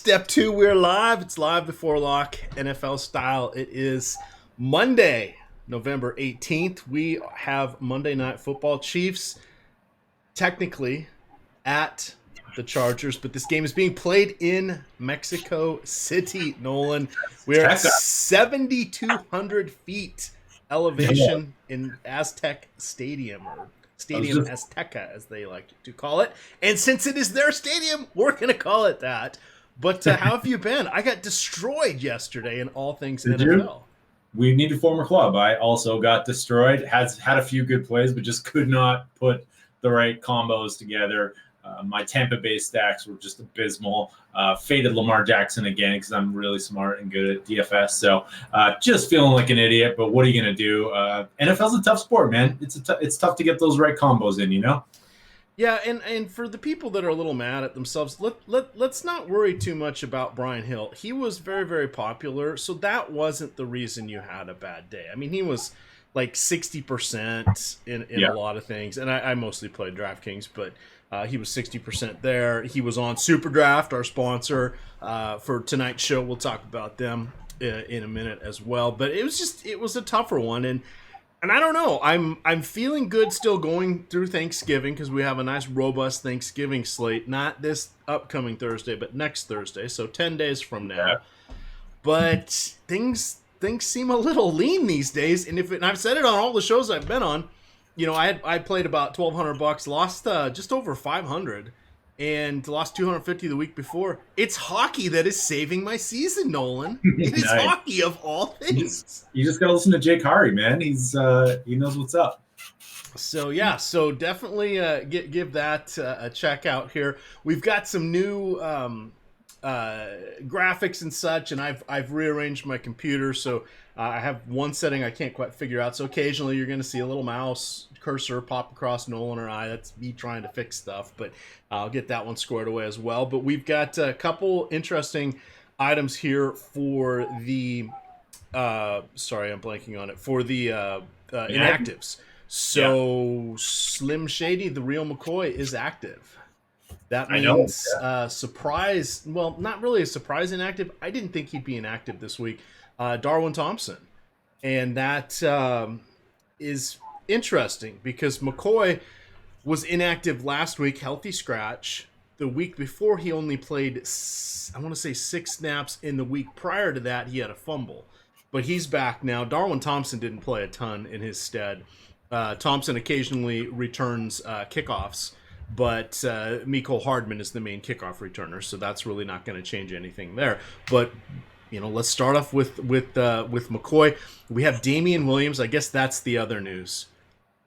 Step two, we're live. It's live before lock, NFL style. It is Monday, November 18th. We have Monday Night Football. Chiefs technically at the Chargers, but this game is being played in Mexico City, Nolan. We're at Texas. 7,200 feet elevation in Aztec Stadium, or Stadium Azteca, as they like to call it. And since it is their stadium, we're going to call it that. But how have you been? I got destroyed yesterday in all things Did NFL. you? We need to form a club. I also got destroyed. Had a few good plays, but just could not put the right combos together. My Tampa Bay stacks were just abysmal. Faded Lamar Jackson again because I'm really smart and good at DFS. So just feeling like an idiot. But what are you gonna do? NFL's a tough sport, man. It's tough to get those right combos in. Yeah, and for the people that are a little mad at themselves, let's not worry too much about Brian Hill. He was very, very popular, so that wasn't the reason you had a bad day. I mean, he was like 60% in a lot of things, and I mostly played DraftKings, but he was 60% there. He was on SuperDraft, our sponsor for tonight's show. We'll talk about them in a minute as well. But it was a tougher one, and I don't know. I'm feeling good still going through Thanksgiving because we have a nice robust Thanksgiving slate. Not this upcoming Thursday, but next Thursday, so 10 days from now. Yeah. But things seem a little lean these days, and I've said it on all the shows I've been on. You know, I played about $1,200, lost just over 500, and lost 250 the week before. It's hockey that is saving my season, Nolan. It is Nice. hockey of all things. You just gotta listen to Jake Hari, man. He knows what's up. So yeah, so definitely give that a check out here. We've got some new graphics and such, and I've rearranged my computer, so I have one setting I can't quite figure out. So occasionally you're going to see a little mouse cursor pop across Nolan or I. That's me trying to fix stuff, but I'll get that one squared away as well. But we've got a couple interesting items here for the sorry, I'm blanking on it, for the inactives. So Slim Shady, the real McCoy, is active. That means surprise. Well, not really a surprise inactive. I didn't think he'd be inactive this week. Darwin Thompson. And that is interesting because McCoy was inactive last week, healthy scratch. The week before, he only played, I want to say 6 snaps. In the week prior to that, he had a fumble. But he's back now. Darwin Thompson didn't play a ton in his stead. Thompson occasionally returns kickoffs, but Mecole Hardman is the main kickoff returner, so that's really not going to change anything there. But let's start off with McCoy. We have Damian Williams. I guess that's the other news.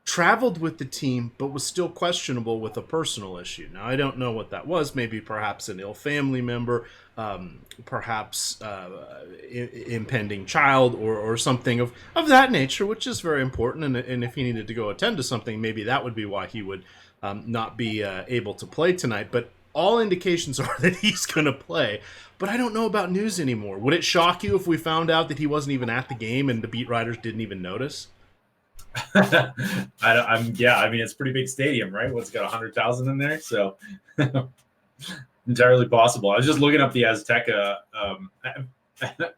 Traveled with the team, but was still questionable with a personal issue. Now, I don't know what that was. Maybe perhaps an ill family member, perhaps impending child or something of that nature, which is very important. And if he needed to go attend to something, maybe that would be why he would not be able to play tonight. But all indications are that he's going to play. But I don't know about news anymore. Would it shock you if we found out that he wasn't even at the game and the beat writers didn't even notice? I mean, it's a pretty big stadium, right? What's got 100,000 in there? So entirely possible. I was just looking up the Azteca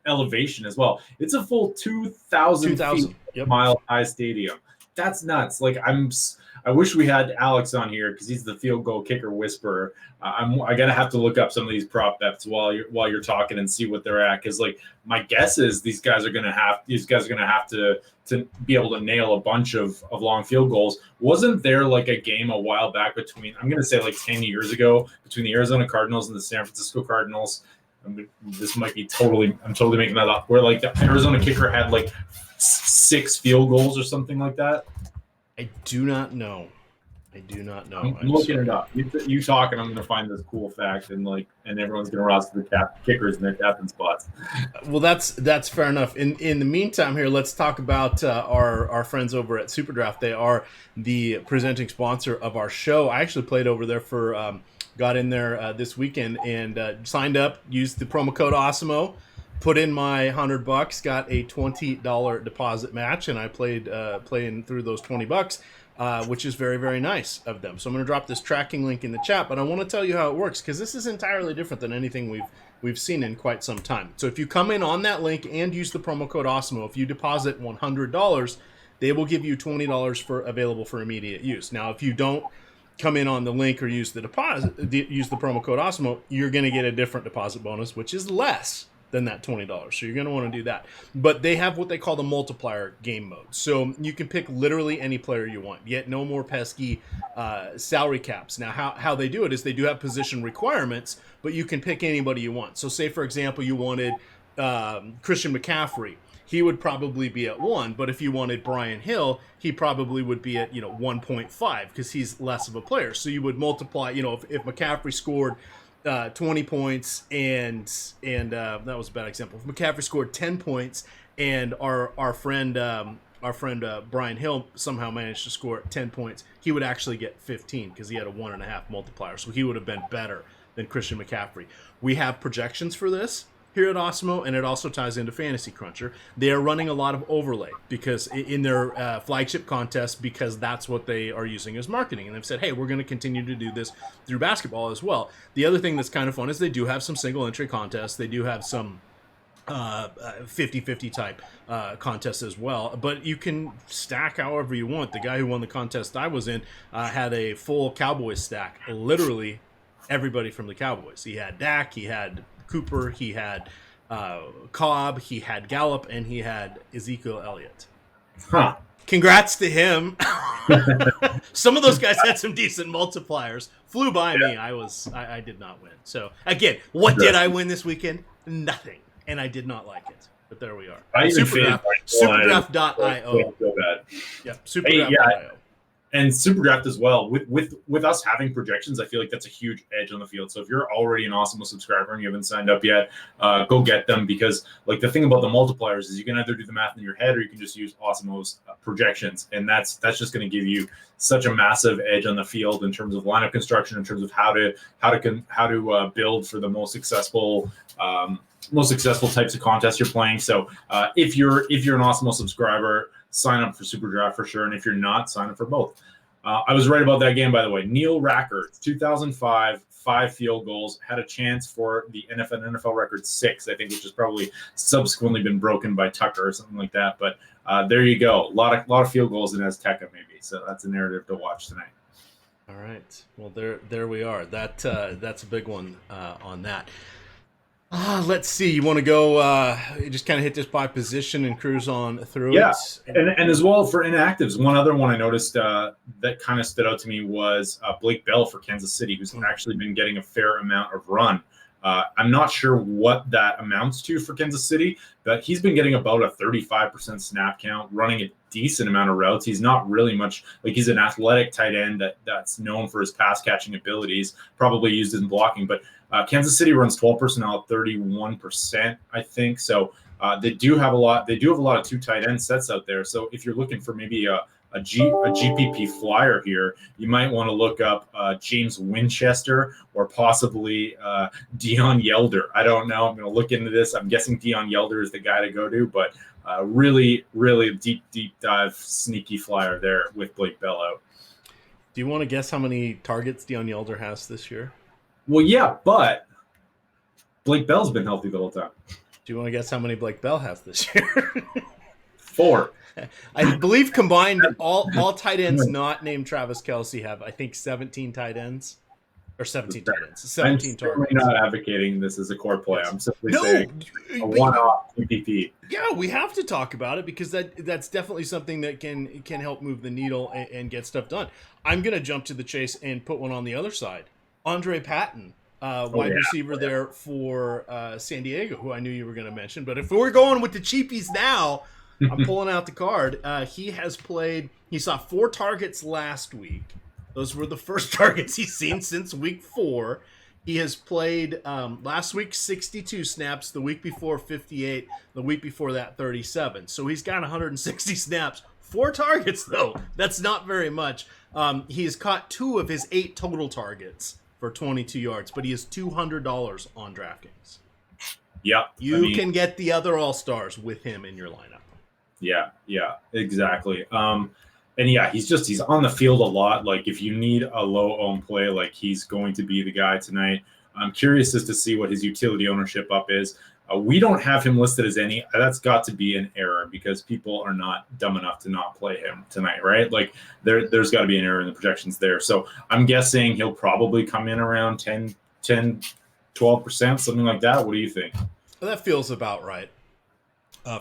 elevation as well. It's a full 2,000 feet mile high stadium. That's nuts. Like I wish we had Alex on here because he's the field goal kicker whisperer. I gotta have to look up some of these prop bets while you're talking and see what they're at. Because like my guess is these guys are gonna have to be able to nail a bunch of long field goals. Wasn't there like a game a while back between, I'm gonna say like 10 years ago, between the Arizona Cardinals and the San Francisco Cardinals? This might be I'm totally making that up. Where like the Arizona kicker had like 6 field goals or something like that. I do not know. I'm looking it up. You talk, and I'm going to find this cool fact, and everyone's going to roster the kickers in their captain spots. Well, that's fair enough. In the meantime, here let's talk about our friends over at SuperDraft. They are the presenting sponsor of our show. I actually played over there got in there this weekend and signed up. Used the promo code AWESEMO. Put in my $100, got a $20 deposit match, and I played playing through those $20. which is very, very nice of them. So I'm going to drop this tracking link in the chat, but I want to tell you how it works because this is entirely different than anything we've seen in quite some time. So if you come in on that link and use the promo code AWESEMO, if you deposit $100, they will give you $20 for available for immediate use. Now, if you don't come in on the link or use the promo code AWESEMO, you're going to get a different deposit bonus, which is less than that $20. So you're going to want to do that. But they have what they call the multiplier game mode. So you can pick literally any player you want, yet no more pesky salary caps. Now, how they do it is they do have position requirements, but you can pick anybody you want. So say, for example, you wanted Christian McCaffrey. He would probably be at 1, but if you wanted Brian Hill, he probably would be at 1.5 because he's less of a player. So you would multiply, if McCaffrey scored 20 points and that was a bad example. If McCaffrey scored 10 points and our friend Brian Hill somehow managed to score 10 points, he would actually get 15 because he had a 1.5 multiplier. So he would have been better than Christian McCaffrey. We have projections for this here at AWESEMO, and it also ties into Fantasy Cruncher. They are running a lot of overlay because in their flagship contest, because that's what they are using as marketing. And they've said, hey, we're going to continue to do this through basketball as well. The other thing that's kind of fun is they do have some single entry contests. They do have some 50-50 type contests as well, but you can stack however you want. The guy who won the contest I was in had a full Cowboys stack, literally everybody from the Cowboys. He had Dak, he had Cooper, he had Cobb, he had Gallup, and he had Ezekiel Elliott. Huh. Congrats to him. Some of those guys had some decent multipliers. Flew by me. I did not win. So again, what did I win this weekend? Nothing. And I did not like it. But there we are. SuperDraft.io. Yep, SuperDraft.io. And SuperDraft as well. With us having projections, I feel like that's a huge edge on the field. So if you're already an AWESEMO subscriber and you haven't signed up yet, go get them, because like the thing about the multipliers is you can either do the math in your head or you can just use AWESEMO's projections, and that's just going to give you such a massive edge on the field in terms of lineup construction, in terms of how to build for the most successful types of contests you're playing. So if you're an AWESEMO subscriber, sign up for SuperDraft for sure. And if you're not, sign up for both. I was right about that game, by the way. Neil Rackert, 2005, 5 field goals, had a chance for the NFL record 6, I think, which has probably subsequently been broken by Tucker or something like that. But there you go. A lot of field goals in Azteca, maybe. So that's a narrative to watch tonight. All right. Well, there we are. That's a big one on that. Let's see. You want to go just kind of hit this by position and cruise on through it? And as well for inactives, one other one I noticed that kind of stood out to me was Blake Bell for Kansas City, who's actually been getting a fair amount of run. I'm not sure what that amounts to for Kansas City, but he's been getting about a 35% snap count, running a decent amount of routes. He's not really much, like he's an athletic tight end that's known for his pass catching abilities, probably used in blocking, but Kansas City runs 12 personnel, 31%, I think. So they do have a lot of 2 tight end sets out there. So if you're looking for maybe a GPP flyer here, you might want to look up James Winchester or possibly Dion Yelder. I don't know. I'm going to look into this. I'm guessing Dion Yelder is the guy to go to, but really, really deep dive, sneaky flyer there with Blake Bell out. Do you want to guess how many targets Dion Yelder has this year? Well, yeah, but Blake Bell's been healthy the whole time. Do you want to guess how many Blake Bell has this year? 4. I believe combined, all tight ends not named Travis Kelce have, I think, 17 tight ends. Or 17 tight ends. 17 targets. I'm not advocating this as a core play. I'm simply saying a one-off PPP. Yeah, we have to talk about it because that's definitely something that can help move the needle and get stuff done. I'm going to jump to the chase and put one on the other side. Andre Patton, wide receiver there for San Diego, who I knew you were going to mention. But if we're going with the cheapies now, I'm pulling out the card. He saw 4 targets last week. Those were the first targets he's seen since week 4. He has played last week 62 snaps, the week before 58, the week before that 37. So he's got 160 snaps. 4 targets, though. That's not very much. He has caught 2 of his 8 total targets for 22 yards, but he has $200 on DraftKings. Yeah. You can get the other All-Stars with him in your lineup. Yeah, exactly. And yeah, he's on the field a lot. Like if you need a low own play, like he's going to be the guy tonight. I'm curious as to see what his utility ownership up is. We don't have him listed as any. That's got to be an error because people are not dumb enough to not play him tonight, right? Like there's got to be an error in the projections there. So I'm guessing he'll probably come in around 10, 12%, something like that. What do you think? Well, that feels about right.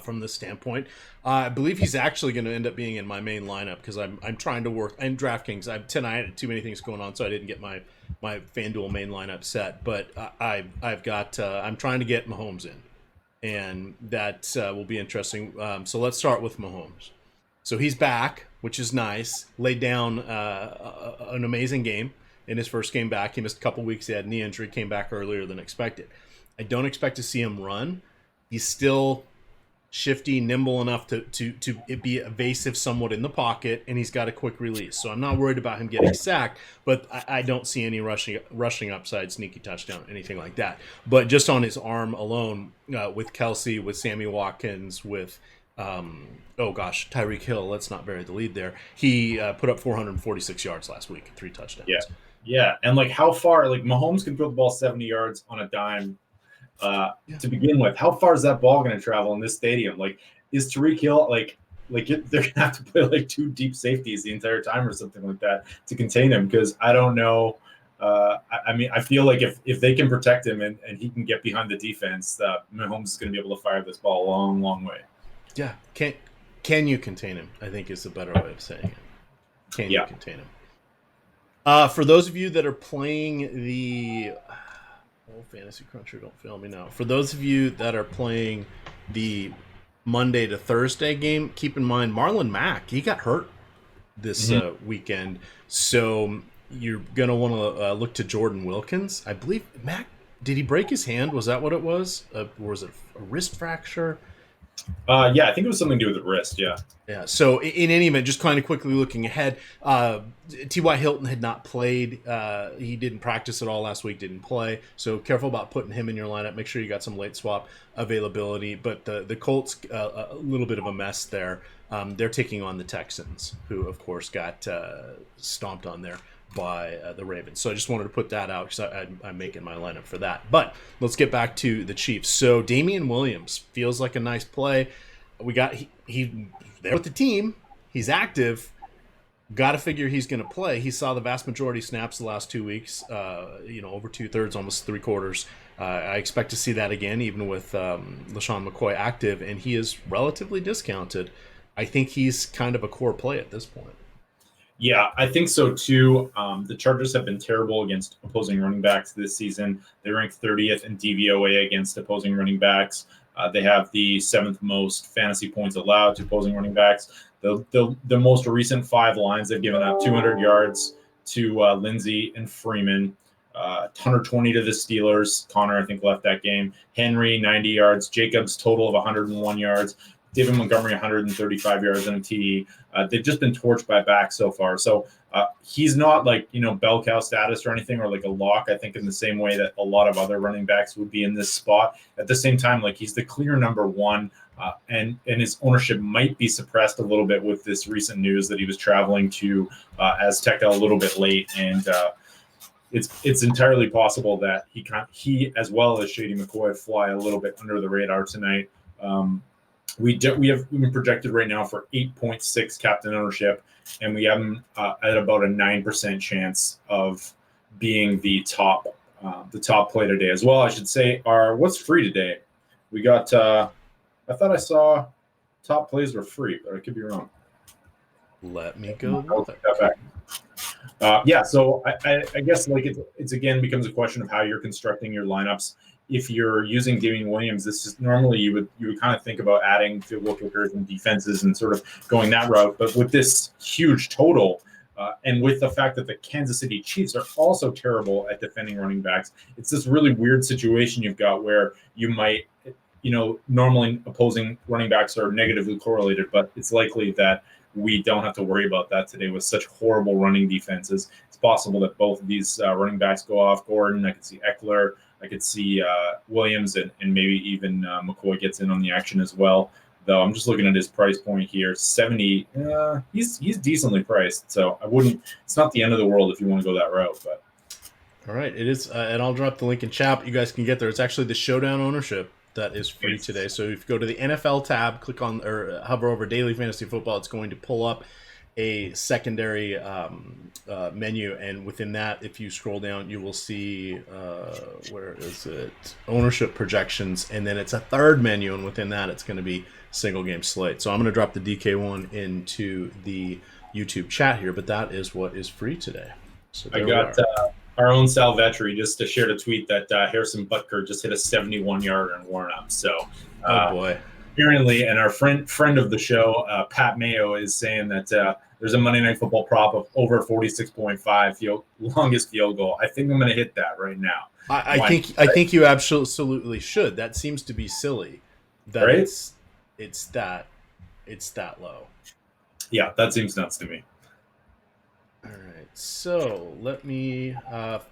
From this standpoint, I believe he's actually going to end up being in my main lineup because I'm trying to work in DraftKings. Tonight I had too many things going on, so I didn't get my FanDuel main lineup set. But I've got I'm trying to get Mahomes in, and that will be interesting. So let's start with Mahomes. So he's back, which is nice. Laid down an amazing game in his first game back. He missed a couple weeks. He had a knee injury, came back earlier than expected. I don't expect to see him run. He's still shifty, nimble enough to be evasive somewhat in the pocket, and he's got a quick release. So I'm not worried about him getting sacked, but I don't see any rushing upside, sneaky touchdown, anything like that. But just on his arm alone, with Kelsey, with Sammy Watkins, with Tyreek Hill, let's not bury the lead there. He put up 446 yards last week, 3 touchdowns. Yeah, and like how far, like Mahomes can throw the ball 70 yards on a dime. To begin with, how far is that ball going to travel in this stadium? Like, is Tyreek Hill like they're going to have to play like 2 deep safeties the entire time or something like that to contain him? Because I don't know. I mean, I feel like if they can protect him and he can get behind the defense, Mahomes is going to be able to fire this ball a long, long way. Yeah, can you contain him? I think is the better way of saying it. Can you contain him? For those of you that are playing the Fantasy Cruncher, don't fail me now. For those of you that are playing the Monday to Thursday game, keep in mind Marlon Mack, he got hurt this weekend. So you're going to want to look to Jordan Wilkins. I believe Mack, did he break his hand? Was that what it was? Or was it a wrist fracture? Yeah, I think it was something to do with the wrist. Yeah. So in any event, just kind of quickly looking ahead, T.Y. Hilton had not played. He didn't practice at all last week, didn't play. So careful about putting him in your lineup. Make sure you got some late swap availability. But the Colts, a little bit of a mess there. They're taking on the Texans, who, of course, got stomped on there by the Ravens. So I just wanted to put that out because I'm making my lineup for that. But let's get back to the Chiefs. So Damian Williams feels like a nice play. We got he there with the team. He's active. Got to figure he's going to play. He saw the vast majority snaps the last 2 weeks. Over 2/3, almost 3/4. I expect to see that again, even with LaShawn McCoy active, and he is relatively discounted. I think he's kind of a core play at this point. Yeah, I think so too. The Chargers have been terrible against opposing running backs this season. They ranked 30th in DVOA against opposing running backs. They have the 7th most fantasy points allowed to opposing running backs. The most recent 5 lines, they've given up 200 yards to Lindsey and Freeman, 120 to the Steelers. Connor, I think, left that game. Henry, 90 yards. Jacobs, total of 101 yards. David Montgomery, 135 yards and a TD. They've just been torched by backs so far. So he's not like, bell cow status or anything, or like a lock, I think, in the same way that a lot of other running backs would be in this spot. At the same time, like, he's the clear number 1, and his ownership might be suppressed a little bit with this recent news that he was traveling to Azteca a little bit late. And it's entirely possible that he as well as Shady McCoy fly a little bit under the radar tonight. We've been projected right now for 8.6 captain ownership, and we have him at about a 9% chance of being the top play today as well. I should say, what's free today? We got. I thought I saw top plays were free, but I could be wrong. Let me go. I'll take that back. So I guess like it's again becomes a question of how you're constructing your lineups. If you're using Damian Williams, this is normally you would kind of think about adding field goal kickers and defenses and sort of going that route. But with this huge total, and with the fact that the Kansas City Chiefs are also terrible at defending running backs, it's this really weird situation you've got where you might, normally opposing running backs are negatively correlated, but it's likely that we don't have to worry about that today with such horrible running defenses. It's possible that both of these running backs go off. Gordon, I could see Eckler. I could see Williams and maybe even McCoy gets in on the action as well. though. I'm just looking at his price point here, 70. He's decently priced, so I wouldn't. It's not the end of the world if you want to go that route, but. All right, it is, and I'll drop the link in chat. You guys can get there. It's actually the Showdown ownership that is free today. So if you go to the NFL tab, click on or hover over Daily Fantasy Football, it's going to pull up a secondary menu, and within that, if you scroll down, you will see where is it? Ownership projections, and then it's a third menu, and within that, it's going to be single game slate. So I'm going to drop the DK one into the YouTube chat here, but that is what is free today. So I got our own Sal Vetri just shared a tweet that Harrison Butker just hit a 71-yarder in warm-up. So, oh boy. Apparently, and our friend of the show, Pat Mayo, is saying that there's a Monday Night Football prop of over 46.5 longest field goal. I think I'm going to hit that right now. I think you absolutely should. That seems to be silly. That right? It's that low. Yeah, that seems nuts to me. All right. So let me,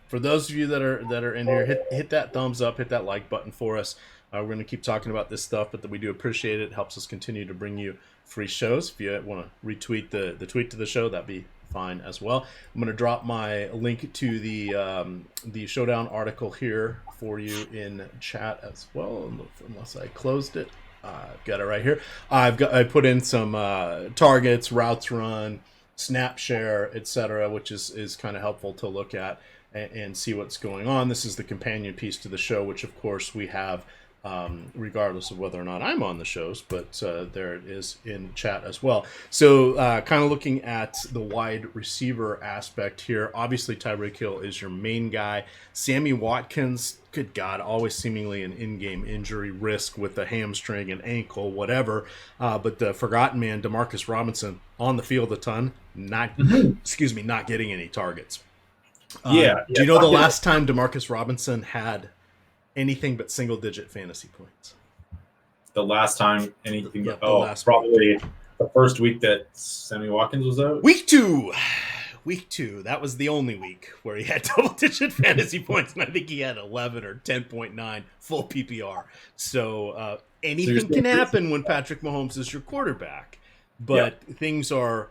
for those of you that are in here, hit that thumbs up, hit that like button for us. We're going to keep talking about this stuff, but we do appreciate it. It helps us continue to bring you free shows. If you want to retweet the tweet to the show, that'd be fine as well. I'm going to drop my link to the Showdown article here for you in chat as well, unless I closed it. I've got it right here. I put in some targets, routes run, snap share, etc., which is kind of helpful to look at and see what's going on. This is the companion piece to the show, which of course we have regardless of whether or not I'm on the shows, but there it is in chat as well. So kind of looking at the wide receiver aspect here, obviously Tyreek Hill is your main guy. Sammy Watkins, good God, always seemingly an in-game injury risk with a hamstring and ankle, whatever. But the forgotten man, Demarcus Robinson, on the field a ton, not getting any targets. Do you know the last time Demarcus Robinson had anything but single-digit fantasy points? The last time anything? Probably the first week that Sammy Watkins was out. Week two. That was the only week where he had double-digit fantasy points, and I think he had 11 or 10.9 full PPR. So anything can happen when Patrick Mahomes is your quarterback, but things are.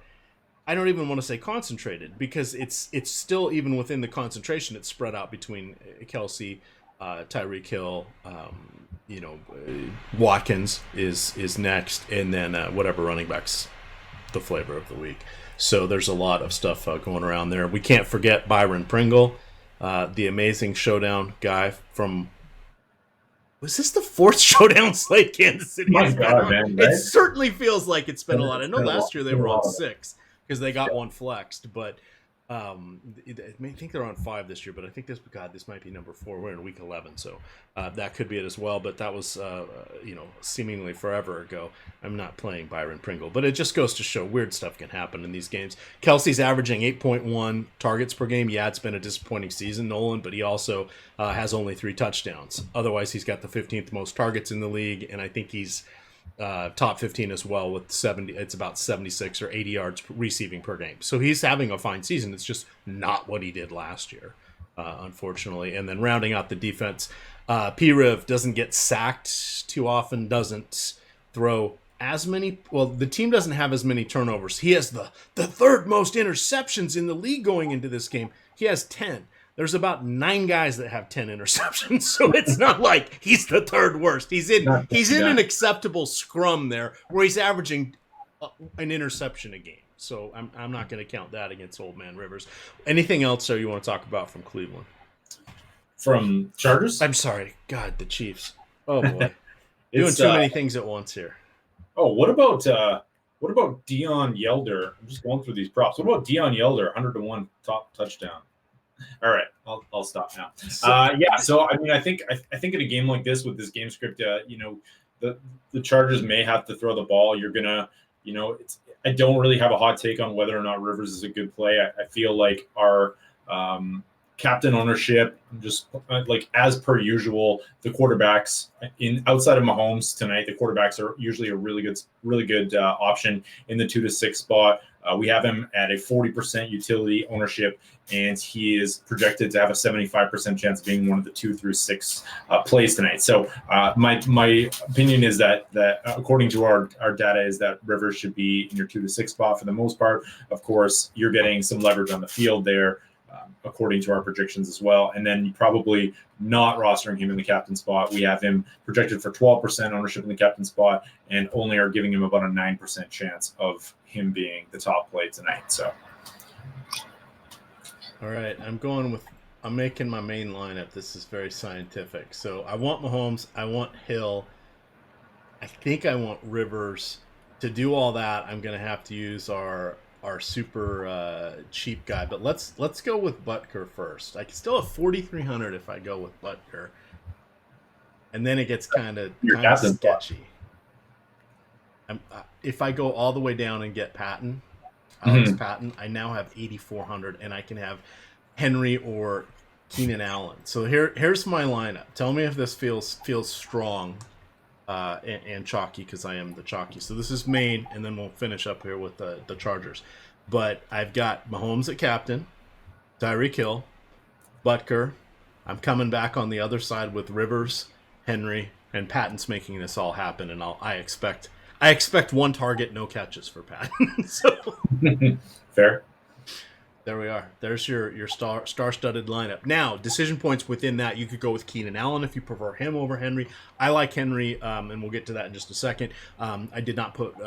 I don't even want to say concentrated because it's still, even within the concentration, it's spread out between Kelsey, Tyreek Hill, Watkins is next, and then whatever running back's the flavor of the week. So there's a lot of stuff going around there. We can't forget Byron Pringle, the amazing Showdown guy from. Was this the fourth Showdown slate Kansas City? My God, man, right? It certainly feels like it's been a lot. I know last year they were on 6 because they got one flexed, but. I think they're on 5 this year, but I think this might be number 4. We're in week 11, so that could be it as well. But that was, seemingly forever ago. I'm not playing Byron Pringle, but it just goes to show weird stuff can happen in these games. Kelsey's averaging 8.1 targets per game. Yeah, it's been a disappointing season, Nolan, but he also has only 3 touchdowns. Otherwise, he's got the 15th most targets in the league, and I think he's top 15 as well with 70. It's about 76 or 80 yards receiving per game. So he's having a fine season. It's just not what he did last year, unfortunately. And then rounding out the defense, P-Riv doesn't get sacked too often, doesn't throw as many. Well, the team doesn't have as many turnovers. He has the third most interceptions in the league going into this game. He has 10. There's about 9 guys that have 10 interceptions, so it's not like he's the third worst. He's in an acceptable scrum there where he's averaging an interception a game. So I'm not going to count that against Old Man Rivers. Anything else you want to talk about from Cleveland? From Chargers? I'm sorry. God, the Chiefs. Oh boy, doing too many things at once here. Oh, what about Deion Yelder? I'm just going through these props. What about Deion Yelder? 100-1 top touchdown. All right, I'll stop now. So I mean, I think in a game like this with this game script, the Chargers may have to throw the ball. You're gonna, I don't really have a hot take on whether or not Rivers is a good play. I feel like our captain ownership, just like as per usual, the quarterbacks outside of Mahomes tonight, the quarterbacks are usually a really good option in the 2 to 6 spot. We have him at a 40% utility ownership, and he is projected to have a 75% chance of being one of the 2 through 6 plays tonight. So my opinion is that according to our data is that Rivers should be in your 2 to 6 spot for the most part. Of course, you're getting some leverage on the field there, according to our projections as well. And then probably not rostering him in the captain spot. We have him projected for 12% ownership in the captain spot, and only are giving him about a 9% chance of him being the top play tonight. So, all right, I'm making my main lineup. This is very scientific. So I want Mahomes, I want Hill, I think I want Rivers. To do all that, I'm going to have to use our super cheap guy, but let's go with Butker first. I can still have 4,300 if I go with Butker, and then it gets kind of sketchy. If I go all the way down and get Patton, Alex Patton, I now have 8,400, and I can have Henry or Keenan Allen. So here's my lineup. Tell me if this feels strong and chalky, because I am the chalky. So this is main, and then we'll finish up here with the Chargers. But I've got Mahomes at captain, Tyreek Hill, Butker. I'm coming back on the other side with Rivers, Henry, and Patton's making this all happen. And I expect 1 target, no catches for Patton. So fair. There we are. There's your star-studded lineup. Now, decision points within that, you could go with Keenan Allen if you prefer him over Henry. I like Henry, and we'll get to that in just a second. I did not put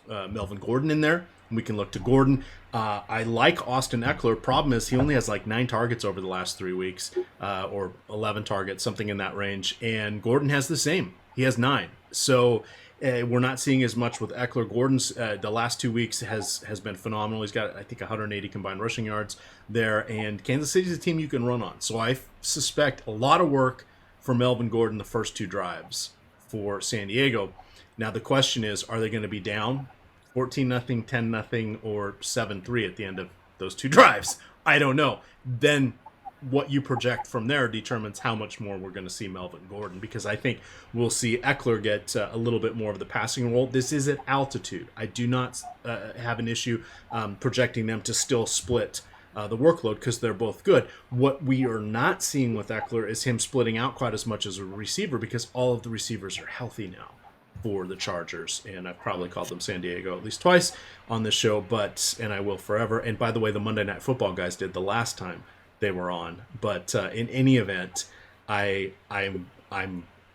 Melvin Gordon in there. We can look to Gordon. I like Austin Eckler. Problem is he only has like 9 targets over the last 3 weeks, or 11 targets, something in that range. And Gordon has the same. He has 9. So we're not seeing as much with Eckler. Gordon's the last 2 weeks has been phenomenal. He's got, I think, 180 combined rushing yards there, and Kansas City's a team you can run on. So I suspect a lot of work for Melvin Gordon the first 2 drives for San Diego. Now the question is, are they going to be down 14-0, 10-0, or 7-3 at the end of those 2 drives? I don't know. Then what you project from there determines how much more we're going to see Melvin Gordon, because I think we'll see Eckler get a little bit more of the passing role. This is at altitude. I do not have an issue projecting them to still split the workload, because they're both good. What we are not seeing with Eckler is him splitting out quite as much as a receiver, because all of the receivers are healthy now for the Chargers, and I've probably called them San Diego at least twice on this show, and I will forever. And by the way, the Monday Night Football guys did the last time they were on. But in any event, I'm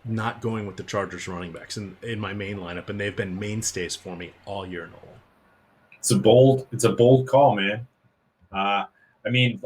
not going with the Chargers running backs in my main lineup, and they've been mainstays for me all year, Nolan. It's a bold call, man. I mean,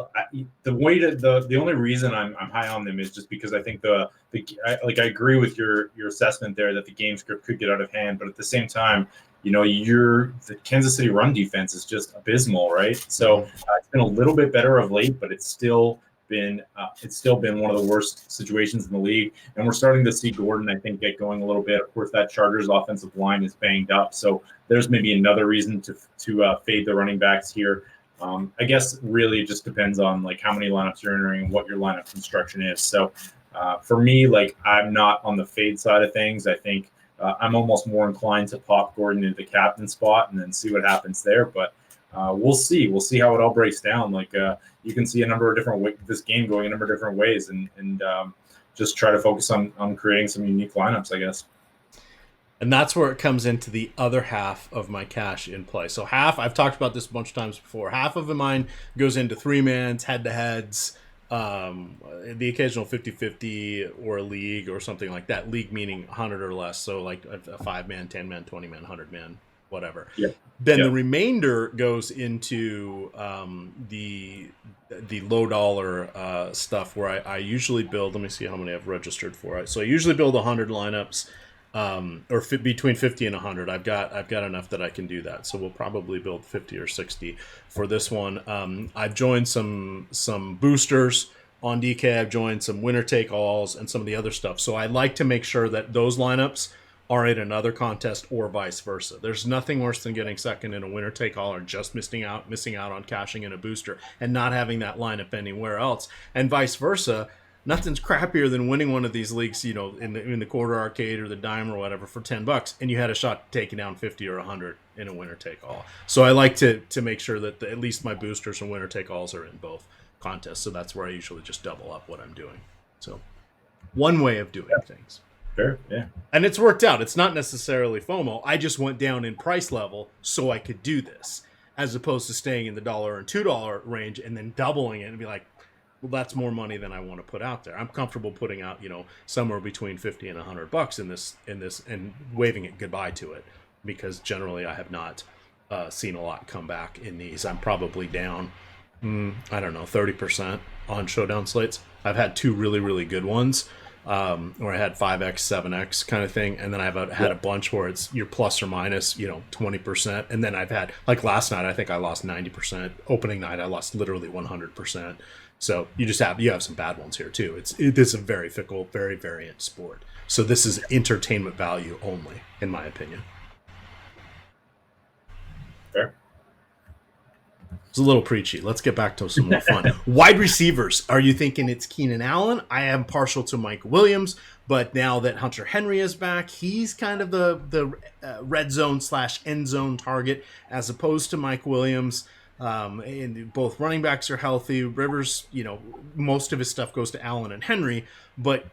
the only reason I'm high on them is just because I think I agree with your assessment there that the game script could get out of hand, but at the same time, the Kansas City run defense is just abysmal, right? So it's been a little bit better of late, but it's still been one of the worst situations in the league. And we're starting to see Gordon, I think, get going a little bit. Of course, that Chargers offensive line is banged up, so there's maybe another reason to fade the running backs here. I guess really it just depends on like how many lineups you're entering and what your lineup construction is. So for me, like I'm not on the fade side of things. I think I'm almost more inclined to pop Gordon into the captain spot and then see what happens there. But we'll see. We'll see how it all breaks down. Like you can see a number of different this game going a number of different ways, and just try to focus on creating some unique lineups, I guess. And that's where it comes into the other half of my cash in play. So I've talked about this a bunch of times before. Half of mine goes into 3-mans, head-to-heads, the occasional 50-50 or a league or something like that. League meaning 100 or less. So like a 5-man, 10-man, 20-man, 100-man, whatever. Yeah. Then the remainder goes into the low dollar stuff where I usually build. Let me see how many I've registered for. So I usually build 100 lineups. Between 50 and 100. I've got enough that I can do that. So we'll probably build 50 or 60 for this one. I've joined some boosters on DK. I've joined some winner take alls and some of the other stuff. So I like to make sure that those lineups are in another contest or vice versa. There's nothing worse than getting second in a winner take all or just missing out on cashing in a booster and not having that lineup anywhere else, and vice versa. Nothing's crappier than winning one of these leagues, in the quarter arcade or the dime or whatever for $10, and you had a shot taking down 50 or 100 in a winner take all. So I like to make sure that at least my boosters and winner take alls are in both contests. So that's where I usually just double up what I'm doing. So one way of doing things. Fair, yeah. And it's worked out. It's not necessarily FOMO. I just went down in price level so I could do this, as opposed to staying in the $1 and $2 range and then doubling it and be like, well, that's more money than I want to put out there. I'm comfortable putting out, somewhere between 50 and $100 in this and waving it goodbye to it, because generally I have not seen a lot come back in these. I'm probably down, 30% on Showdown slates. I've had two really, really good ones. Where I had 5x, 7x kind of thing, and then I've had a bunch where it's you're plus or minus, 20%, and then I've had, like last night, I think I lost 90%. Opening night, I lost literally 100%. So you have some bad ones here too. It is a very fickle, very variant sport. So this is entertainment value only, in my opinion. Fair. It's a little preachy. Let's get back to some more fun. Wide receivers. Are you thinking it's Keenan Allen? I am partial to Mike Williams, but now that Hunter Henry is back, he's kind of the red zone / end zone target, as opposed to Mike Williams. And both running backs are healthy. Rivers, most of his stuff goes to Allen and Henry, but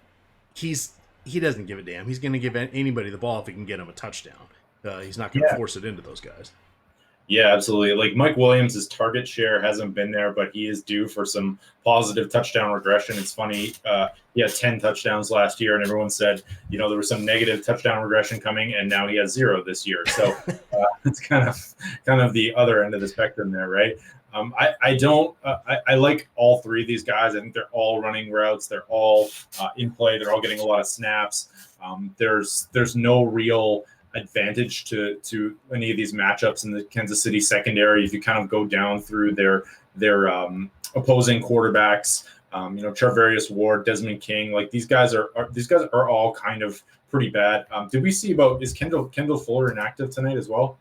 he doesn't give a damn. He's going to give anybody the ball if he can get him a touchdown. He's not going to force it into those guys. Yeah, absolutely. Like Mike Williams' target share hasn't been there, but he is due for some positive touchdown regression. It's funny. He had 10 touchdowns last year, and everyone said, there was some negative touchdown regression coming, and now he has 0 this year. So it's kind of the other end of the spectrum there, right? I like all three of these guys. I think they're all running routes. They're all in play. They're all getting a lot of snaps. There's no real advantage to any of these matchups in the Kansas City secondary. If you kind of go down through their opposing quarterbacks, Charvarius Ward, Desmond King, like these guys are all kind of pretty bad. Did we see is Kendall Fuller inactive tonight as well?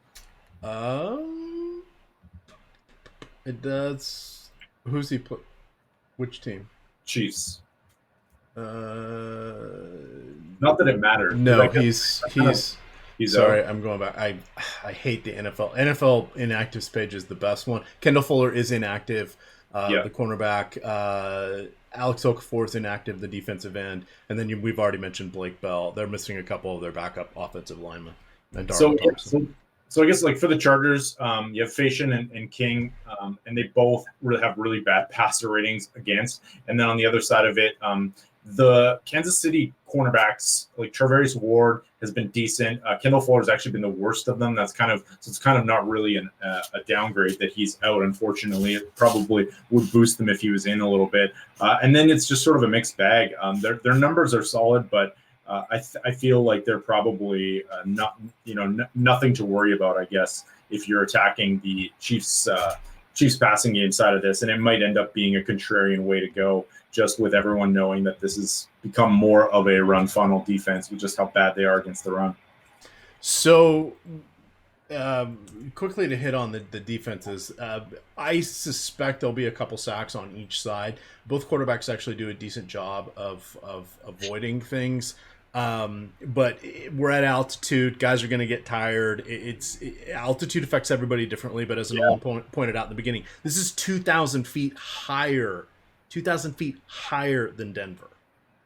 It does. Who's he put? Which team? Chiefs. Not that it matters. No, he's sorry, I'm going back. I hate the NFL. NFL inactives page is the best one. Kendall Fuller is inactive. The cornerback. Alex Okafor is inactive, the defensive end. And then we've already mentioned Blake Bell. They're missing a couple of their backup offensive linemen. And So I guess like for the Chargers, you have Fashion and King, and they both really have really bad passer ratings against. And then on the other side of it, the Kansas City cornerbacks, like Charvarius Ward has been decent. Kendall Fuller has actually been the worst of them. It's kind of not really a downgrade that he's out. Unfortunately, it probably would boost them if he was in a little bit. And then it's just sort of a mixed bag. Their numbers are solid, but I feel like they're probably nothing to worry about, I guess, if you're attacking the Chiefs passing game side of this, and it might end up being a contrarian way to go, just with everyone knowing that this has become more of a run funnel defense with just how bad they are against the run. So quickly to hit on the defenses, I suspect there'll be a couple sacks on each side. Both quarterbacks actually do a decent job of avoiding things. But we're at altitude. Guys are going to get tired. Altitude affects everybody differently, but as Nolan pointed out in the beginning, this is 2,000 feet higher. 2,000 feet higher than Denver.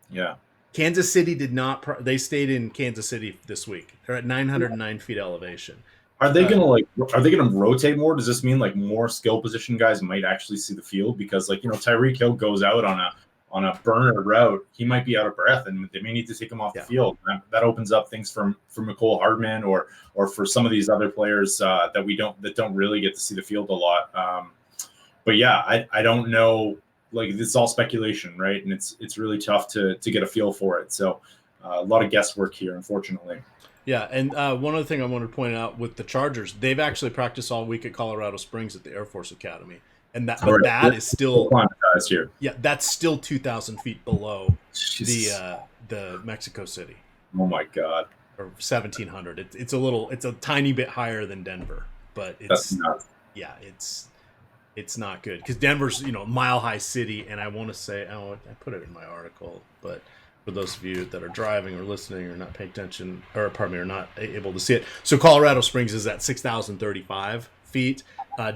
Yeah. Kansas City did not. They stayed in Kansas City this week. They're at 909 feet elevation. Are they gonna rotate more? Does this mean like more skill position guys might actually see the field? Because Tyreek Hill goes out on a burner route, he might be out of breath, and they may need to take him off the field. That opens up things for Mecole Hardman or for some of these other players that don't really get to see the field a lot. But yeah, I don't know. Like, it's all speculation, right? And it's really tough to get a feel for it. So a lot of guesswork here, unfortunately. Yeah, and one other thing I wanted to point out with the Chargers, they've actually practiced all week at Colorado Springs at the Air Force Academy. And that is still here. Yeah, that's still 2,000 feet below Jesus. the Mexico City. Oh my God. or 1,700. It's a tiny bit higher than Denver, but That's it's nuts. yeah, it's not good because Denver's Mile High City, and I want to say I put it in my article, but for those of you that are driving or listening or not paying attention, or pardon me, or not able to see it, so Colorado Springs is at 6,035 feet.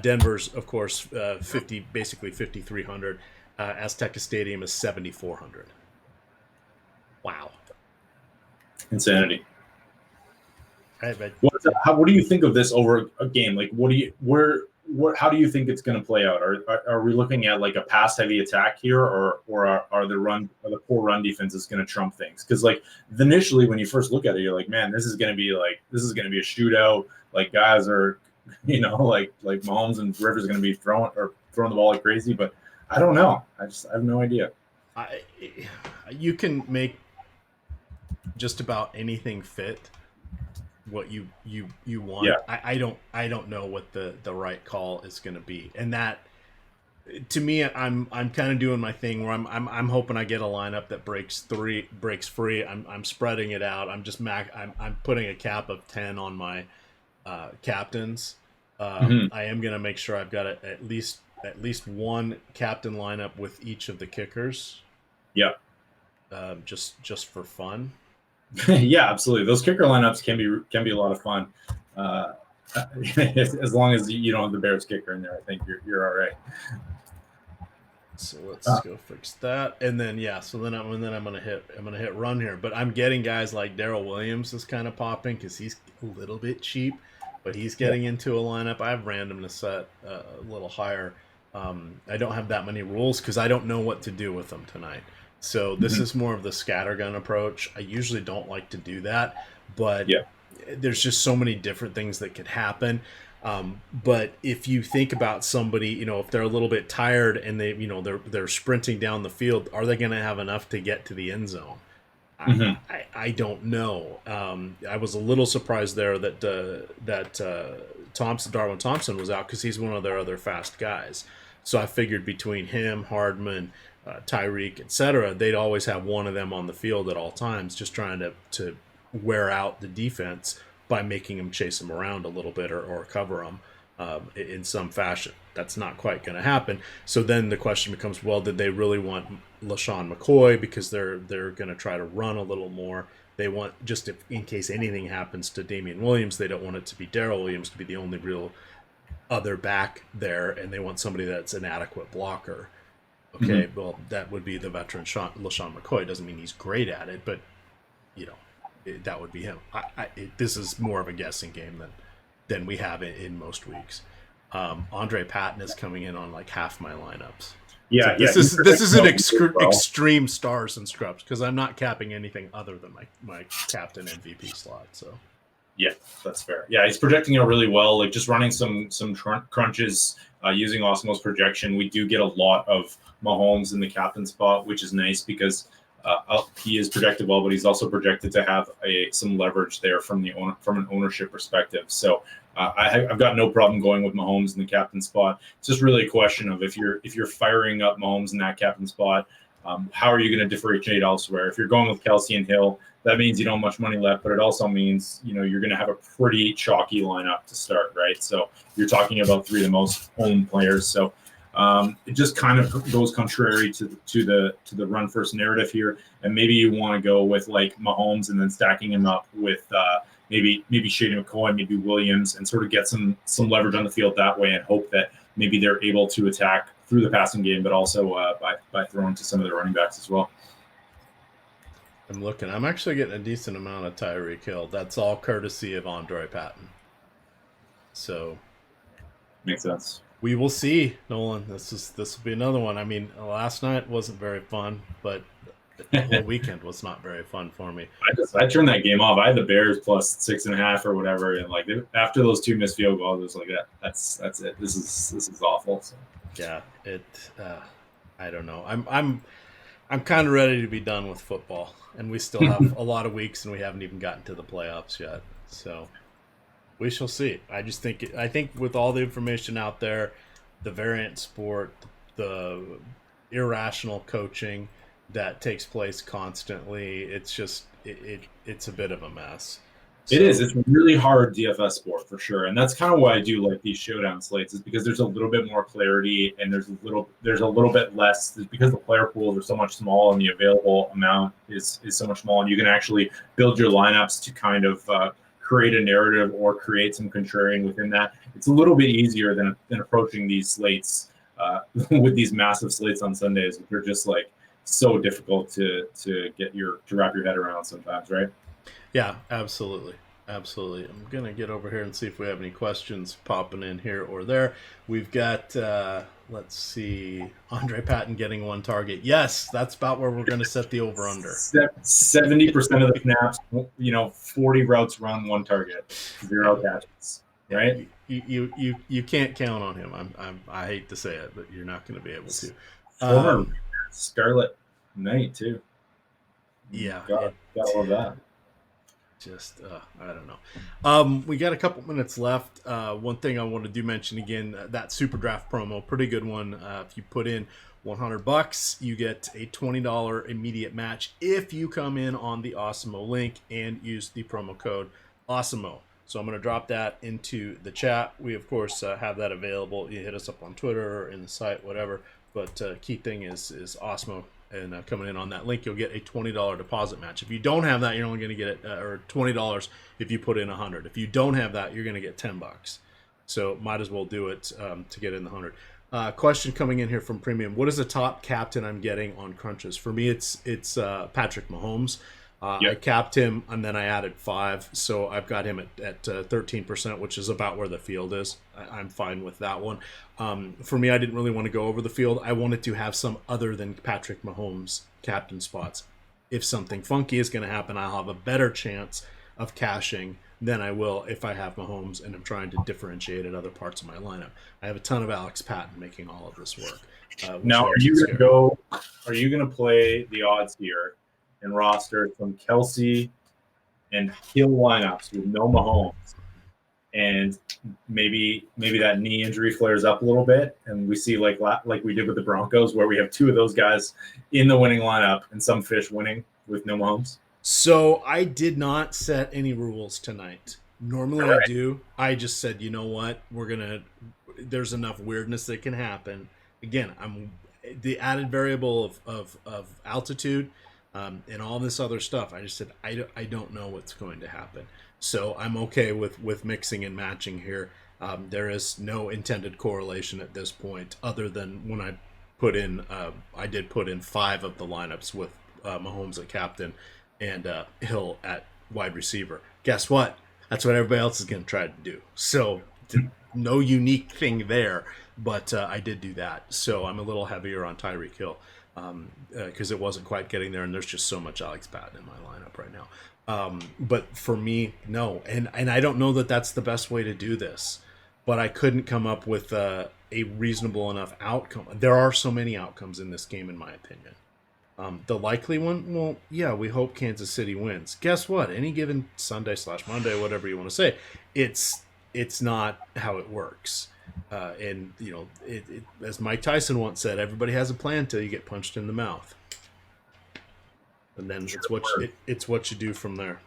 Denver's, of course, 5,300. Azteca Stadium is 7,400. Wow. Insanity. I bet. What do you think of this over a game? Like, how do you think it's going to play out? Are we looking at like a pass heavy attack here, or are the poor run defenses going to trump things? Because like initially when you first look at it, you're like, man, this is going to be a shootout. Like guys are, like Mahomes and Rivers are going to be throwing the ball like crazy. But I don't know. I have no idea. You can make just about anything fit what you want. Yeah. I don't know what the right call is going to be, and that to me, I'm kind of doing my thing where I'm hoping I get a lineup that breaks free. I'm spreading it out. I'm putting a cap of 10 on my captains. I am going to make sure I've got at least one captain lineup with each of the kickers. Yeah. Just for fun. Yeah, absolutely. Those kicker lineups can be a lot of fun, as long as you don't have the Bears kicker in there. I think you're all right. So let's go fix that, and then so then I'm gonna hit run here. But I'm getting guys like Darrell Williams is kind of popping because he's a little bit cheap, but he's getting into a lineup. I have randomness set a little higher. I don't have that many rules because I don't know what to do with them tonight. So this is more of the scattergun approach. I usually don't like to do that, but there's just so many different things that could happen. But if you think about somebody, if they're a little bit tired and they're sprinting down the field, are they going to have enough to get to the end zone? I don't know. I was a little surprised there that Darwin Thompson was out because he's one of their other fast guys. So I figured between him, Hardman, Tyreek, etc., they'd always have one of them on the field at all times, just trying to wear out the defense by making them chase them around a little bit or cover them in some fashion. That's not quite going to happen. So then the question becomes, well, did they really want LaShawn McCoy because they're going to try to run a little more? They want just in case anything happens to Damian Williams, they don't want it to be Darrell Williams to be the only real other back there, and they want somebody that's an adequate blocker. Okay, well, that would be the veteran LaShawn McCoy. Doesn't mean he's great at it, but that would be him. This is more of a guessing game than we have in most weeks. Andre Patton is coming in on like half my lineups. Yeah, so this is an extreme stars and scrubs because I'm not capping anything other than my captain MVP slot. So yeah, that's fair. Yeah, he's projecting out really well. Like just running some crunches using Osmo's projection, we do get a lot of Mahomes in the captain spot, which is nice because he is projected well, but he's also projected to have some leverage there from an ownership perspective. So I've got no problem going with Mahomes in the captain spot. It's just really a question of if you're firing up Mahomes in that captain spot, how are you going to differentiate elsewhere? If you're going with Kelsey and Hill, that means you don't have much money left, but it also means you're going to have a pretty chalky lineup to start, right? So you're talking about three of the most owned players. So it just kind of goes contrary to the run first narrative here, and maybe you want to go with like Mahomes and then stacking him up with maybe Shady McCoy, maybe Williams, and sort of get some leverage on the field that way, and hope that maybe they're able to attack through the passing game, but also by throwing to some of the running backs as well. I'm looking. I'm actually getting a decent amount of Tyreek Hill. That's all courtesy of Andre Patton. So makes sense. We will see, Nolan. This will be another one. I mean, last night wasn't very fun, but the whole weekend was not very fun for me. I turned that game off. I had the Bears plus 6.5 or whatever, and like after those two missed field goals, it was like that's it. This is awful. So. Yeah, I don't know. I'm kind of ready to be done with football, and we still have a lot of weeks, and we haven't even gotten to the playoffs yet. So we shall see. I think with all the information out there, the variant sport, the irrational coaching that takes place constantly, it's just it's a bit of a mess. It is. It's a really hard DFS sport for sure, and that's kind of why I do like these showdown slates. Is because there's a little bit more clarity, and there's a little bit less because the player pools are so much small, and the available amount is so much small, and you can actually build your lineups to kind of create a narrative or create some contrarian within that. It's a little bit easier than approaching these slates with these massive slates on Sundays. They're just like so difficult to wrap your head around sometimes, right? Yeah, absolutely. Absolutely. I'm going to get over here and see if we have any questions popping in here or there. We've got, let's see, Andre Patton getting 1 target. Yes, that's about where we're going to set the over-under. 70% of the snaps, 40 routes run, 1 target, 0 catches, right? You can't count on him. I hate to say it, but you're not going to be able to. Former Scarlet Knight, too. Yeah. Got all of that. Just I don't know. We got a couple minutes left. One thing I want to do mention again, that SuperDraft promo, pretty good one. If you put in $100, you get a $20 immediate match if you come in on the Awesemo link and use the promo code Awesemo. So I'm going to drop that into the chat. We of course have that available. You hit us up on Twitter or in the site, whatever. But key thing is Awesemo. And coming in on that link, you'll get a $20 deposit match. If you don't have that, you're only going to get it, or $20 if you put in 100. If you don't have that, you're going to get $10. So might as well do it to get in the 100. Question coming in here from Premium: what is the top captain I'm getting on crunches? For me, it's Patrick Mahomes. Yep. I capped him and then I added 5, so I've got him at 13%, which is about where the field is. I'm fine with that one. For me, I didn't really want to go over the field. I wanted to have some other than Patrick Mahomes captain spots. If something funky is going to happen, I'll have a better chance of cashing than I will if I have Mahomes and I'm trying to differentiate at other parts of my lineup. I have a ton of Alex Patton making all of this work. Now, are you going to play the odds here and roster some Kelsey and Hill lineups with no Mahomes, and maybe that knee injury flares up a little bit, and we see like we did with the Broncos, where we have 2 of those guys in the winning lineup and some fish winning with no Mahomes? So I did not set any rules tonight. Normally I do. I just said, you know what, there's enough weirdness that can happen. Again, I'm the added variable of altitude. And all this other stuff. I just said, I don't know what's going to happen. So I'm okay with mixing and matching here. There is no intended correlation at this point, other than when I put in, I did put in 5 of the lineups with Mahomes at captain and Hill at wide receiver. Guess what? That's what everybody else is going to try to do. So no unique thing there, but I did do that. So I'm a little heavier on Tyreek Hill. Because it wasn't quite getting there, and there's just so much Alex Patton in my lineup right now. But for me, no. And I don't know that that's the best way to do this, but I couldn't come up with a reasonable enough outcome. There are so many outcomes in this game, in my opinion. The likely one, well, yeah, we hope Kansas City wins. Guess what? Any given Sunday/Monday, whatever you want to say, it's not how it works. And as Mike Tyson once said, everybody has a plan until you get punched in the mouth, and then it's what you do from there.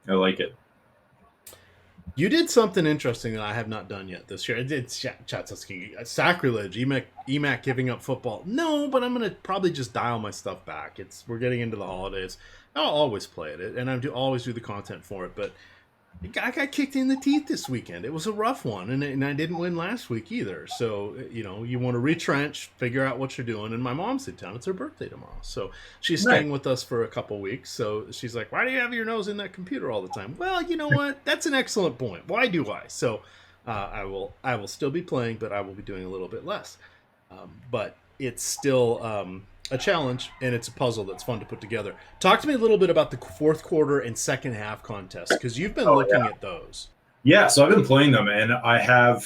I like it. You did something interesting that I have not done yet this year. It's sacrilege. EMAC giving up football. No, but I'm gonna probably just dial my stuff back. We're getting into the holidays. I'll always play it, and I always do the content for it, but I got kicked in the teeth this weekend. It was a rough one, and I didn't win last week either. So, you want to retrench, figure out what you're doing. And my mom's in town. It's her birthday tomorrow. So she's staying with us for a couple weeks. So she's like, why do you have your nose in that computer all the time? Well, you know what? That's an excellent point. Why do I? So I will still be playing, but I will be doing a little bit less. But it's still a challenge, and it's a puzzle that's fun to put together. Talk to me a little bit about the fourth quarter and second half contests, because you've been looking at those. Yeah, so I've been playing them, and I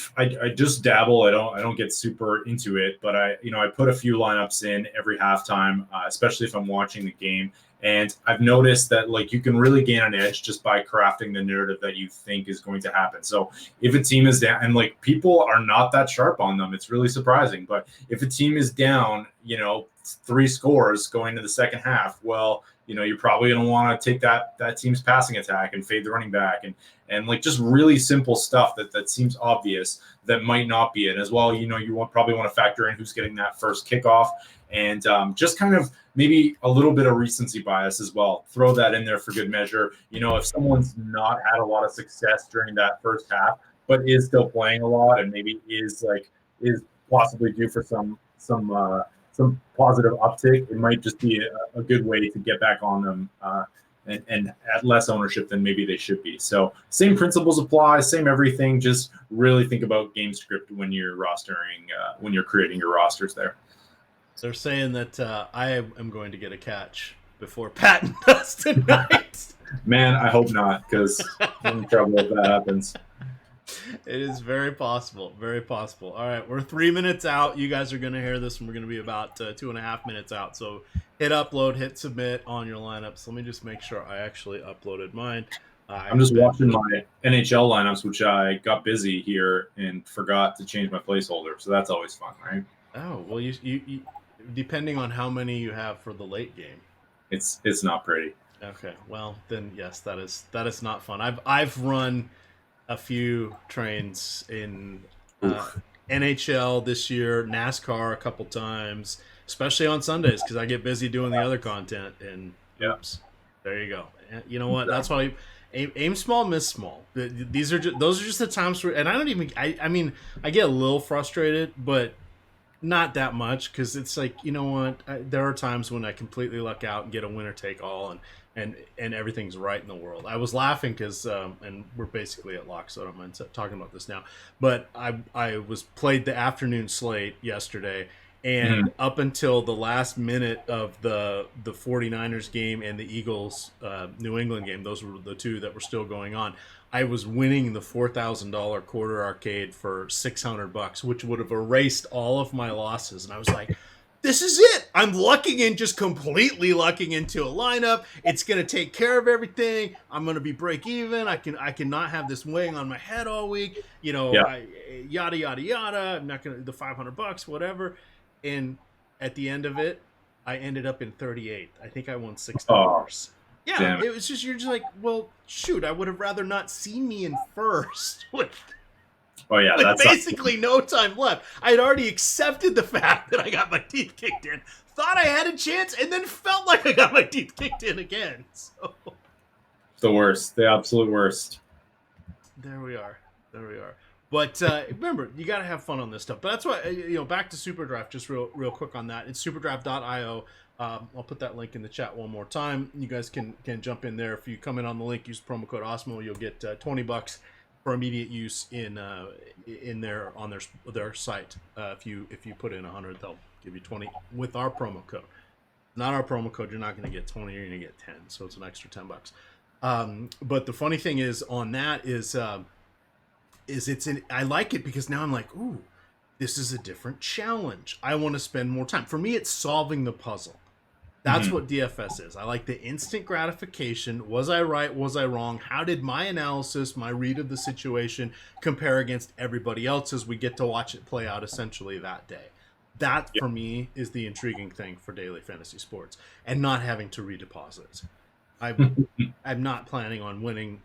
just dabble. I don't get super into it, but I put a few lineups in every halftime, especially if I'm watching the game. And I've noticed that like you can really gain an edge just by crafting the narrative that you think is going to happen. So if a team is down, and like people are not that sharp on them, it's really surprising. But if a team is down, 3 scores going into the second half, well, you're probably going to want to take that team's passing attack and fade the running back, and like just really simple stuff that seems obvious that might not be it as well. Probably want to factor in who's getting that first kickoff, and just kind of maybe a little bit of recency bias as well. Throw that in there for good measure. If someone's not had a lot of success during that first half, but is still playing a lot and maybe is possibly due for some positive uptick, it might just be a good way to get back on them and at less ownership than maybe they should be. So same principles apply, same everything. Just really think about game script when you're rostering, when you're creating your rosters there. They're saying that I am going to get a catch before Patton does tonight. Man, I hope not, because I'm in trouble if that happens. It is very possible. Very possible. All right, we're 3 minutes out. You guys are going to hear this, and we're going to be about 2.5 minutes out. So hit upload, hit submit on your lineups. Let me just make sure I actually uploaded mine. I'm just watching my NHL lineups, which I got busy here and forgot to change my placeholder. So that's always fun, right? Oh, well, you depending on how many you have for the late game. It's not pretty. Okay, well then yes, that is not fun. I've run a few trains in NHL this year, NASCAR a couple times, especially on Sundays because I get busy doing the other content. And oops, there you go. You know what? That's why aim small, miss small. Those are just the times where, and I don't even. I mean, I get a little frustrated, but not that much because it's like, you know what? There are times when I completely luck out and get a winner take all and everything's right in the world. I was laughing because and we're basically at lock, so I don't mind talking about this now. But I was played the afternoon slate yesterday, and up until the last minute of the 49ers game and the Eagles New England game, those were the two that were still going on. I was winning the $4,000 quarter arcade for $600, which would have erased all of my losses. And I was like, this is it. I'm completely lucking into a lineup. It's going to take care of everything. I'm going to be break even. I cannot have this weighing on my head all week. Yada, yada, yada. I'm not going to, the $500, whatever. And at the end of it, I ended up in 38. I think I won $60. Yeah, it was just, you're just like, well, shoot, I would have rather not seen me in first. That's basically no time left. I had already accepted the fact that I got my teeth kicked in, thought I had a chance, and then felt like I got my teeth kicked in again. So the worst, the absolute worst. There we are. But remember, you got to have fun on this stuff. But that's why, back to SuperDraft, just real quick on that. It's superdraft.io. I'll put that link in the chat one more time. You guys can jump in there. If you come in on the link, use promo code Osmo, you'll get $20 for immediate use in there on their site. If you put in 100, they'll give you 20 with our promo code. Not our promo code, you're not going to get 20. You're going to get 10. So it's an extra $10. But the funny thing is on that is I like it because now I'm like, ooh, this is a different challenge. I want to spend more time. For me, it's solving the puzzle. That's what DFS is. I like the instant gratification. Was I right? Was I wrong? How did my analysis, my read of the situation compare against everybody else's? We get to watch it play out essentially that day. That, for me, is the intriguing thing for daily fantasy sports, and not having to redeposit. I'm not planning on winning.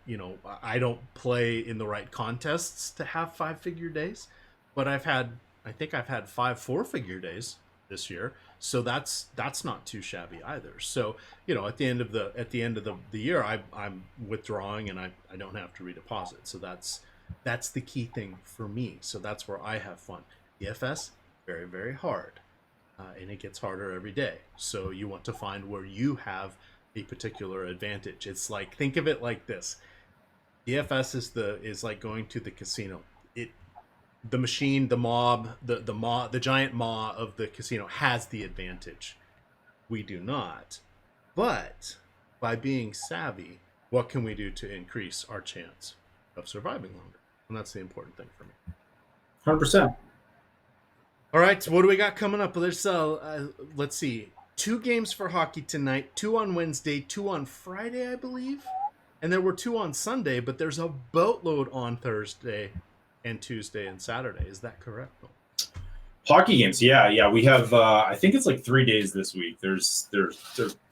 I don't play in the right contests to have 5-figure days, but I think I've had 5 4-figure days this year. So that's not too shabby either. So, at the end of the year, I'm withdrawing and I don't have to redeposit. So that's the key thing for me. So that's where I have fun. DFS, very, very hard. And it gets harder every day. So you want to find where you have a particular advantage. It's like, think of it like this. DFS is like going to the casino. The machine, the mob, the giant maw of the casino has the advantage. We do not. But by being savvy, what can we do to increase our chance of surviving longer? And that's the important thing for me. 100%. All right, so what do we got coming up? Let's see. 2 games for hockey tonight, 2 on Wednesday, 2 on Friday, I believe. And there were 2 on Sunday, but there's a boatload on Thursday and Tuesday and Saturday. Is that correct, Bill? Hockey games, yeah. We have, I think it's like 3 days this week. There's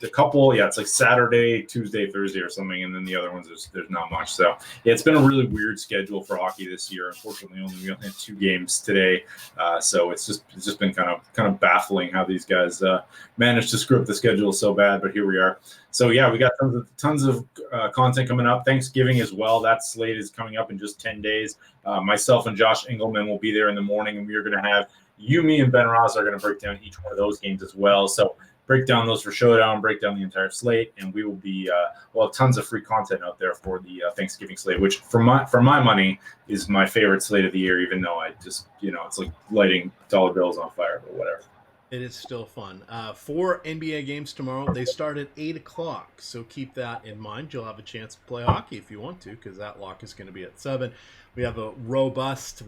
a couple, it's like Saturday, Tuesday, Thursday, or something, and then the other ones there's not much. So yeah, it's been a really weird schedule for hockey this year. Unfortunately, we only had 2 games today, so it's just been kind of baffling how these guys managed to screw up the schedule so bad. But here we are. So yeah, we got tons of content coming up. Thanksgiving as well. That slate is coming up in just 10 days. Myself and Josh Engelman will be there in the morning, and we are going to have you, me, and Ben Ross are going to break down each one of those games as well. So break down those for Showdown, break down the entire slate, and we will be we'll have tons of free content out there for the Thanksgiving slate, which for my money is my favorite slate of the year. Even though I just it's like lighting dollar bills on fire, but whatever. It is still fun. 4 NBA games tomorrow. They start at 8 o'clock, so keep that in mind. You'll have a chance to play hockey if you want to, because that lock is going to be at 7. We have a robust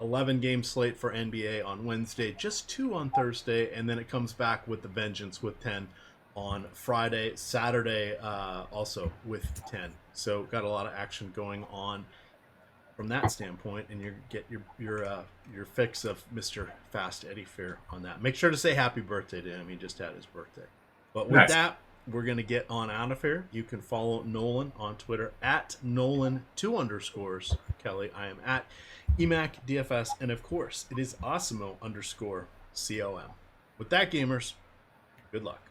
11-game slate for NBA on Wednesday, just 2 on Thursday, and then it comes back with the vengeance with 10 on Friday. Saturday also with 10. So got a lot of action going on from that standpoint, and you get your fix of Mr. Fast Eddie Fair on that. Make sure to say happy birthday to him. He just had his birthday. But with that, we're going to get on out of here. You can follow Nolan on Twitter at Nolan2_. Kelly, I am at EMAC_DFS, and of course, it is Osimo_COM. With that, gamers, good luck.